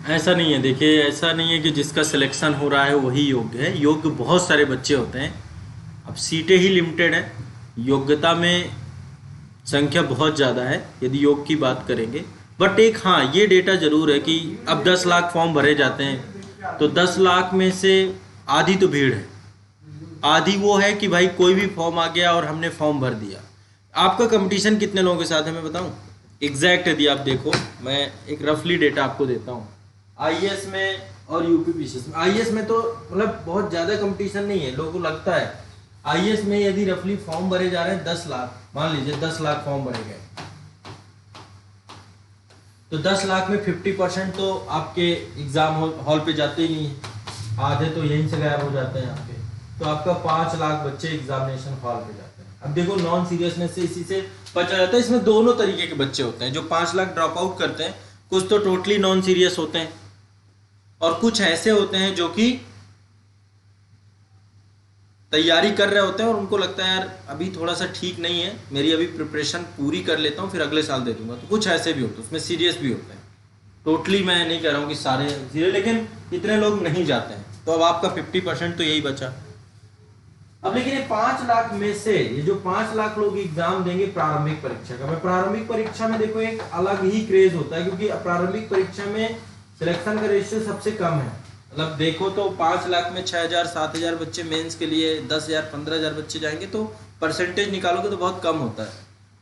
ऐसा नहीं है, देखिए ऐसा नहीं है कि जिसका सिलेक्शन हो रहा है वही योग्य है। योग्य बहुत सारे बच्चे होते हैं, अब सीटें ही लिमिटेड हैं। योग्यता में संख्या बहुत ज़्यादा है यदि योग की बात करेंगे। बट एक हाँ ये डेटा ज़रूर है कि अब 10 लाख फॉर्म भरे जाते हैं, तो 10 लाख में से आधी तो भीड़ है, आधी वो है कि भाई कोई भी फॉर्म आ गया और हमने फॉर्म भर दिया। आपका कंपटीशन कितने लोगों के साथ है मैं बताऊं एग्जैक्ट? यदि आप देखो, मैं एक रफली डेटा आपको देता हूँ। आईएएस में और यूपीपीसीएस में, आईएएस में तो मतलब बहुत ज़्यादा कंपटीशन नहीं है, लोगों को लगता है। आईएएस में यदि रफली फॉर्म भरे जा रहे हैं 10 लाख, मान लीजिए 10 लाख फॉर्म भरे गए, तो 10 लाख में 50% तो आपके एग्जाम हॉल पे जाते ही नहीं है, आधे तो यहीं से गायब हो जाते हैं आपके। तो आपका 5 लाख बच्चे एग्जामिनेशन हॉल पे जाते हैं। अब देखो नॉन सीरियसनेस से इसी से बचा जाता है। इसमें दोनों तरीके के बच्चे होते हैं, जो 5 लाख ड्रॉप आउट करते हैं, कुछ तो टोटली नॉन सीरियस होते हैं और कुछ ऐसे होते हैं जो कि तैयारी कर रहे होते हैं और उनको लगता है यार अभी थोड़ा सा ठीक नहीं है, मेरी अभी प्रिपरेशन पूरी कर लेता हूँ फिर अगले साल दे दूंगा। तो कुछ ऐसे भी होते हैं, उसमें सीरियस भी होते हैं। टोटली मैं नहीं कह रहा हूँ कि सारे सीरियस, लेकिन इतने लोग नहीं जाते हैं। तो अब आपका 50% तो यही बचा। अब लेकिन ये 5 लाख में से ये जो 5 लाख लोग एग्जाम देंगे प्रारंभिक परीक्षा का, मैं प्रारंभिक परीक्षा में देखो एक अलग ही क्रेज होता है, क्योंकि प्रारंभिक परीक्षा में सिलेक्शन का रेशियो सबसे कम है। मतलब देखो तो 5 लाख में 6,000 7,000 बच्चे मेंस के लिए, 10,000 15,000 बच्चे जाएंगे, तो परसेंटेज निकालोगे तो बहुत कम होता है।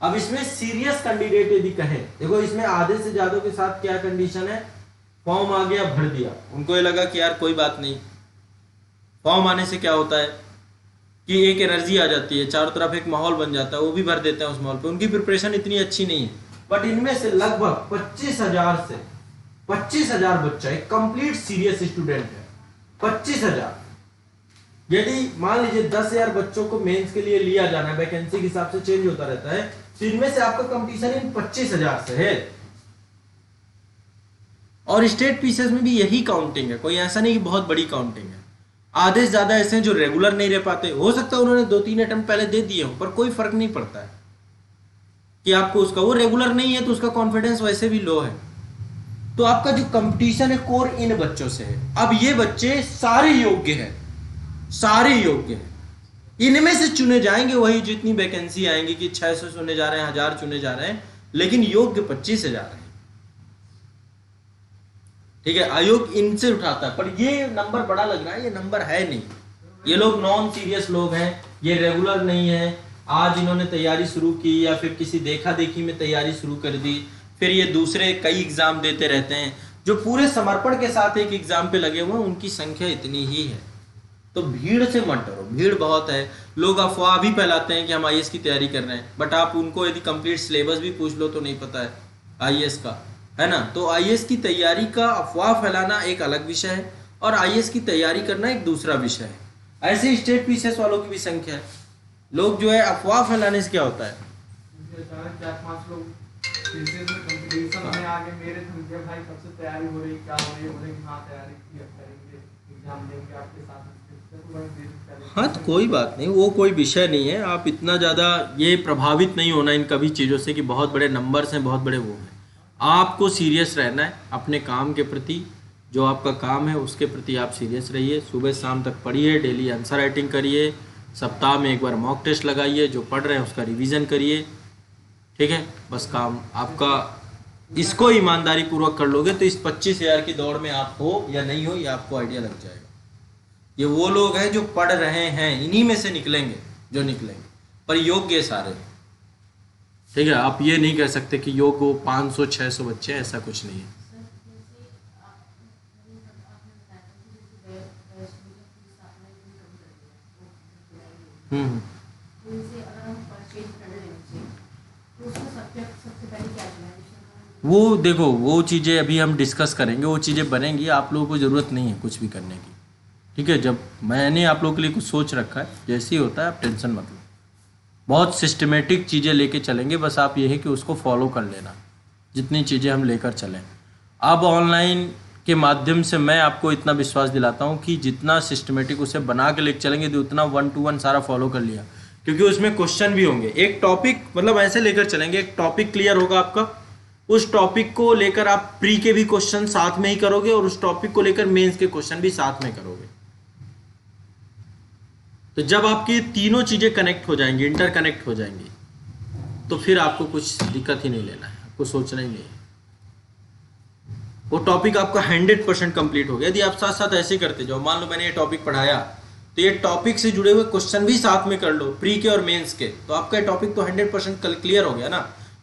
अब इसमें सीरियस कैंडिडेट यदि कहें, देखो इसमें आधे से ज्यादा के साथ क्या कंडीशन है, फॉर्म आ गया भर दिया, उनको ये लगा कि यार कोई बात नहीं। फॉर्म आने से क्या होता है कि एक एनर्जी आ जाती है, चारों तरफ एक माहौल बन जाता है, वो भी भर देते हैं उस माहौल पे। उनकी प्रिपरेशन इतनी अच्छी नहीं है, बट इनमें से लगभग 25,000 से 25,000 बच्चा एक कंप्लीट सीरियस स्टूडेंट है। 25,000 यदि मान लीजिए 10,000 बच्चों को मेंस के लिए लिया जाना है, वैकेंसी के हिसाब से चेंज होता रहता है, तो इनमें से आपका कंपटीशन इन 25,000 से है। और स्टेट पीसेस में भी यही काउंटिंग है, कोई ऐसा नहीं कि बहुत बड़ी काउंटिंग है। आधे से ज्यादा ऐसे हैं जो रेगुलर नहीं रह पाते, हो सकता है उन्होंने 2-3 अटेम्प्ट पहले दे दिए हो, पर कोई फर्क नहीं पड़ता है कि आपको उसका, वो रेगुलर नहीं है तो उसका कॉन्फिडेंस वैसे भी लो है। तो आपका जो कंपटीशन है कोर इन बच्चों से है। अब ये बच्चे सारे योग्य हैं, सारे योग्य हैं, इनमें से चुने जाएंगे वही, जितनी वैकेंसी आएंगी कि 600 चुने जा रहे हैं, 1000 चुने जा रहे हैं, लेकिन योग्य 25,000 है। ठीक है, आयोग इनसे उठाता है, पर ये नंबर बड़ा लग रहा है, ये नंबर है नहीं। ये लोग नॉन सीरियस लोग हैं, ये रेगुलर नहीं है, आज इन्होंने तैयारी शुरू की या फिर किसी देखा देखी में तैयारी शुरू कर दी, फिर ये दूसरे कई एग्जाम देते रहते हैं। जो पूरे समर्पण के साथ एक एग्जाम पे लगे हुए हैं उनकी संख्या इतनी ही है। तो भीड़ से मत डरो, भीड़ बहुत है। लोग अफवाह भी फैलाते हैं कि हम आईएएस की तैयारी कर रहे हैं, बट आप उनको यदि कंप्लीट सिलेबस भी पूछ लो तो नहीं पता है आईएएस का, है ना। तो आईएएस की तैयारी का अफवाह फैलाना एक अलग विषय है और आईएएस की तैयारी करना एक दूसरा विषय है। ऐसे स्टेट पीसीएस वालों की भी संख्या है। लोग जो है अफवाह फैलाने से क्या होता है, हाँ तो कोई बात नहीं, वो कोई विषय नहीं है। आप इतना ज़्यादा ये प्रभावित नहीं होना इन कभी चीज़ों से कि बहुत बड़े नंबर्स हैं, बहुत बड़े वो हैं। आपको सीरियस रहना है अपने काम के प्रति, जो आपका काम है उसके प्रति आप सीरियस रहिए। सुबह शाम तक पढ़िए, डेली आंसर राइटिंग करिए, सप्ताह में एक बार मॉक टेस्ट लगाइए, जो पढ़ रहे हैं उसका रिवीजन करिए। ठीक है, बस काम आपका, इसको ईमानदारी पूर्वक कर लोगे तो इस 25,000 की दौड़ में आप हो या नहीं हो ये आपको आइडिया लग जाएगा। ये वो लोग हैं जो पढ़ रहे हैं, इन्हीं में से निकलेंगे जो निकलेंगे, पर योग्य सारे। ठीक है, आप ये नहीं कह सकते कि योग को 500-600 बच्चे, ऐसा कुछ नहीं है। वो देखो, वो चीज़ें अभी हम डिस्कस करेंगे, वो चीज़ें बनेंगी, आप लोगों को ज़रूरत नहीं है कुछ भी करने की। ठीक है, जब मैंने आप लोगों के लिए कुछ सोच रखा है, जैसे ही होता है आप टेंशन मत लो, बहुत सिस्टमेटिक चीज़ें लेके चलेंगे। बस आप ये है कि उसको फॉलो कर लेना, जितनी चीज़ें हम लेकर चलें। अब ऑनलाइन के माध्यम से मैं आपको इतना विश्वास दिलाता हूँ कि जितना सिस्टमेटिक उसे बना के लेकर चलेंगे तो उतना 1 to 1 सारा फॉलो कर लिया, क्योंकि उसमें क्वेश्चन भी होंगे। एक टॉपिक मतलब ऐसे लेकर चलेंगे, एक टॉपिक क्लियर होगा आपका, उस टॉपिक को लेकर आप प्री के भी क्वेश्चन साथ में ही करोगे और उस टॉपिक को लेकर मेंस के क्वेश्चन भी साथ में करोगे। तो जब आपकी तीनों चीजें कनेक्ट हो जाएंगी, इंटरकनेक्ट हो जाएंगी, तो फिर आपको कुछ दिक्कत ही नहीं लेना है, आपको सोचना ही नहीं है। वो टॉपिक आपका 100% कंप्लीट हो गया। यदि आप साथ साथ ऐसे करते जाओ, मान लो मैंने ये टॉपिक पढ़ाया तो ये टॉपिक से जुड़े हुए क्वेश्चन भी साथ में कर लो, प्री के और मेंस के, तो आपका टॉपिक तो 100% क्लियर हो गया ना।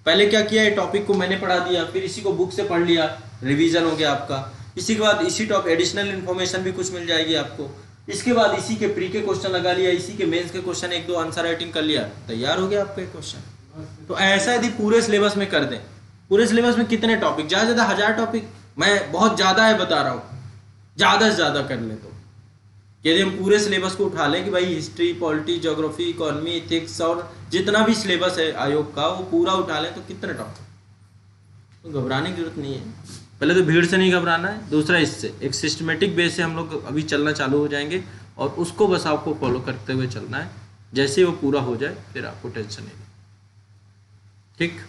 पहले क्या किया, ये टॉपिक को मैंने पढ़ा दिया, फिर इसी को बुक से पढ़ लिया, रिवीजन हो गया आपका। इसी के बाद इसी टॉपिक एडिशनल इन्फॉर्मेशन भी कुछ मिल जाएगी आपको। इसके बाद इसी के प्री के क्वेश्चन लगा लिया, इसी के मेंस के क्वेश्चन एक दो आंसर राइटिंग कर लिया, तैयार हो गया आपका क्वेश्चन। तो ऐसा यदि पूरे सिलेबस में कर दें, पूरे सिलेबस में कितने टॉपिक, ज्यादा ज्यादा 1000 टॉपिक, मैं बहुत ज्यादा है बता रहा हूँ, ज्यादा से ज्यादा कर ले। तो यदि हम पूरे सिलेबस को उठा लें कि भाई history, polity, geography, economy, ethics और जितना भी सिलेबस है आयोग का वो पूरा उठा लें, तो कितने टॉपिक, तो घबराने की जरूरत नहीं है। पहले तो भीड़ से नहीं घबराना है, दूसरा इससे एक सिस्टमेटिक बेस से हम लोग अभी चलना चालू हो जाएंगे और उसको बस आपको फॉलो करते हुए चलना है। जैसे वो पूरा हो जाए फिर आपको टेंशन नहीं, ठीक।